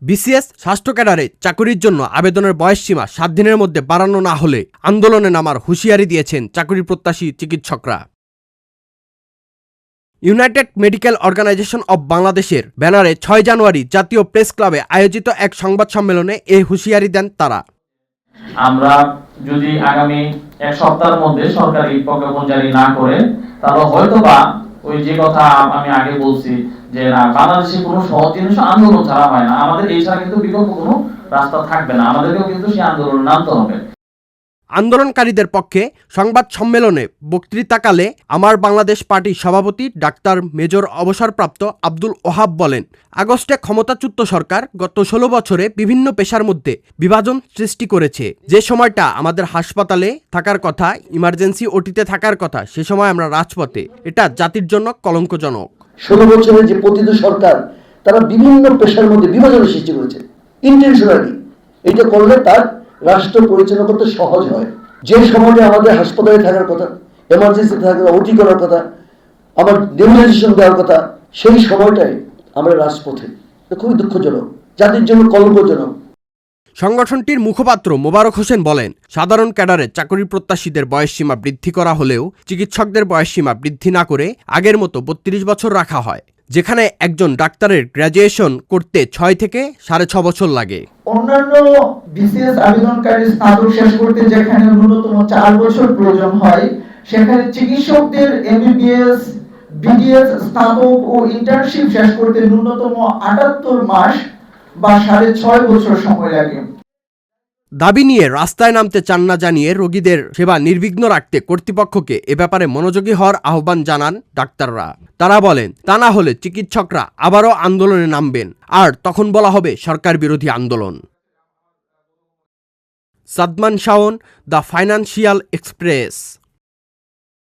BCS স্বাস্থ্য ক্যাডারে চাকরির জন্য আবেদনের বয়সসীমা 7 দিনের মধ্যে বাড়ানো না হলে আন্দোলনে নামার হুঁশিয়ারি দিয়েছেন চাকরি প্রত্যাশী চিকিৎসকরা। ইউনাইটেড মেডিকেল অর্গানাইজেশন অব বাংলাদেশের ব্যানারে 6 জানুয়ারি জাতীয় প্রেস ক্লাবে আয়োজিত এক সংবাদ সম্মেলনে এই হুঁশিয়ারি দেন তারা। আমরা যদি আগামী এক সপ্তাহের মধ্যে সরকারি প্রজ্ঞাপন জারি না করে, তাহলে হয়তোবা ওই যে কথা আমি আগে বলছি যে বাংলাদেশে কোনো সহজ জিনিস আন্দোলন ছাড়া হয় না, আমাদের এই ছাড়া কিন্তু বিকল্প কোনো রাস্তা থাকবে না, আমাদেরকেও কিন্তু সেই আন্দোলনে নামতে হবে। আন্দোলনকারীদের পক্ষে সংবাদ সম্মেলনে বক্তৃতাকালে আমার বাংলাদেশ পার্টির সভাপতি ডাক্তার মেজর অবসরপ্রাপ্ত আব্দুল ওহাব বলেন, আগস্টে ক্ষমতাচ্যুত সরকার গত 16 বছরে বিভিন্ন পেশার মধ্যে বিভাজন সৃষ্টি করেছে। যে সময়টা আমাদের হাসপাতালে থাকার কথা, ইমার্জেন্সি ওটিতে থাকার কথা, সে সময় আমরা রাজপথে। এটা জাতির জন্য কলঙ্কজনক। 16 বছরে যে পতিত সরকার তারা বিভিন্ন পেশার মধ্যে বিভাজন সৃষ্টি করেছে ইন্টেনশনালি। এটা করলে তার রাষ্ট্র পরিচালনা করতে সহজ হয়। যে সময়টা আমাদের হাসপাতালে থাকার কথা, এমার্জেন্সি থাকার, ওটি করার কথা, আমার নেবুলাইজেশন দেওয়ার কথা, সেই সময়টাই আমরা রাজপথে। খুবই দুঃখজনক, জাতির জন্য কলঙ্কজনক। সংগঠনটির মুখপাত্র মোবারক হোসেন বলেন, সাধারণ ক্যাডারে চাকরি প্রত্যাশীদের বয়সসীমা বৃদ্ধি করা হলেও চিকিৎসকদের বয়সসীমা বৃদ্ধি না করে আগের মতো 32 বছর রাখা হয়, যেখানে একজন ডাক্তারের গ্র্যাজুয়েশন করতে 6 থেকে 6.5 বছর লাগে। অন্যান্য বিসিএস আবেদনকারী স্নাতক শেষ করতে যেখানে ন্যূনতম 4 বছর প্রয়োজন হয়, সেখানে চিকিৎসকদের এমবিবিএস, বিডিএস স্নাতক ও ইন্টার্নশিপ শেষ করতে ন্যূনতম 78 মাস বা 6.5 বছর সময় লাগে। দাবি নিয়ে রাস্তায় নামতে চান না জানিয়ে রোগীদের সেবা নির্বিঘ্ন রাখতে কর্তৃপক্ষকে এ ব্যাপারে মনোযোগী হওয়ার আহ্বান জানান ডাক্তাররা। তারা বলেন, তা না হলে চিকিৎসকরা আবারও আন্দোলনে নামবেন, আর তখন বলা হবে সরকার বিরোধী আন্দোলন। Sadman Shaon, the financial express.